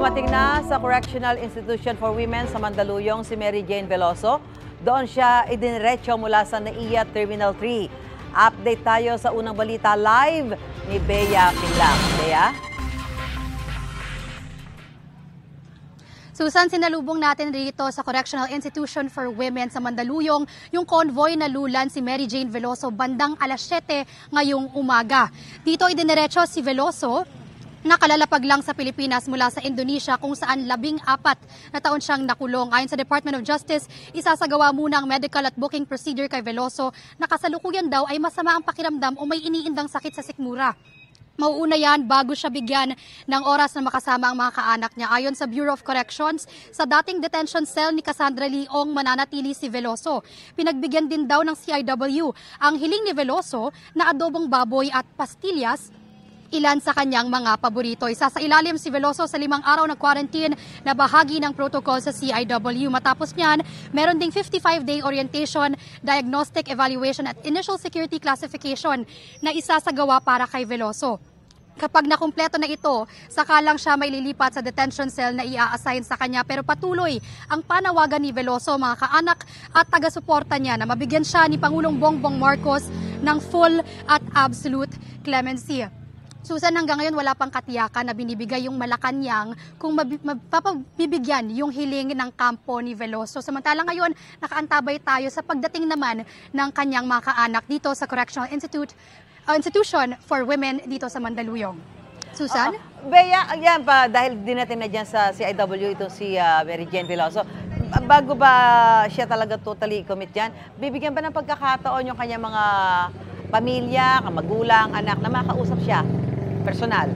Dumating na sa Correctional Institution for Women sa Mandaluyong si Mary Jane Veloso. Doon siya idiniretso mula sa NAIA Terminal 3. Update tayo sa unang balita live ni Bea Pinlang. Bea? Susan, sinalubong natin rito sa Correctional Institution for Women sa Mandaluyong yung convoy na lulan si Mary Jane Veloso bandang alas 7 ngayong umaga. Dito idiniretso si Veloso na kalalapag lang sa Pilipinas mula sa Indonesia kung saan 14 na taon siyang nakulong. Ayon sa Department of Justice, isasagawa muna ang medical at booking procedure kay Veloso na kasalukuyan daw ay masama ang pakiramdam o may iniindang sakit sa sikmura. Mauuna yan bago siya bigyan ng oras na makasama ang mga kaanak niya. Ayon sa Bureau of Corrections, sa dating detention cell ni Cassandra Leong mananatili si Veloso. Pinagbigyan din daw ng CIW ang hiling ni Veloso na adobong baboy at pastillas, ilan sa kanyang mga paborito. Isa sa ilalim si Veloso sa 5 araw na quarantine na bahagi ng protocol sa CIW. Matapos niyan, meron ding 55-day orientation, diagnostic evaluation at initial security classification na isasagawa para kay Veloso. Kapag nakumpleto na ito, saka lang siya may lilipat sa detention cell na i-assign sa kanya. Pero patuloy ang panawagan ni Veloso, mga kaanak at taga-suporta niya na mabigyan siya ni Pangulong Bongbong Marcos ng full at absolute clemency. Susan, hanggang ngayon wala pang katiyakan na binibigay yung Malacanang kung mapapabibigyan yung hiling ng kampo ni Veloso. Samantalang ngayon, nakaantabay tayo sa pagdating naman ng kanyang mga kaanak dito sa Correctional Institution for Women dito sa Mandaluyong. Susan? Bea, yan pa, dahil dinating na dyan sa CIW ito si Mary Jane Veloso, bago ba siya talaga totally commit dyan, bibigyan ba ng pagkakataon yung kanyang mga pamilya, magulang, anak na makausap siya? Personal.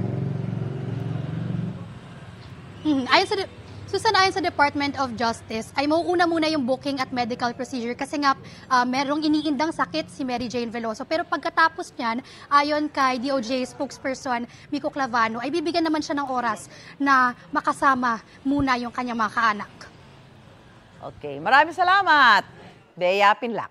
Ayon sa Department of Justice, ay mauuna muna yung booking at medical procedure kasi nga merong iniindang sakit si Mary Jane Veloso. Pero pagkatapos niyan, ayon kay DOJ spokesperson Miko Clavano, ay bibigyan naman siya ng oras na makasama muna yung kanyang mga kaanak. Okay, maraming salamat, Bea Pinlang.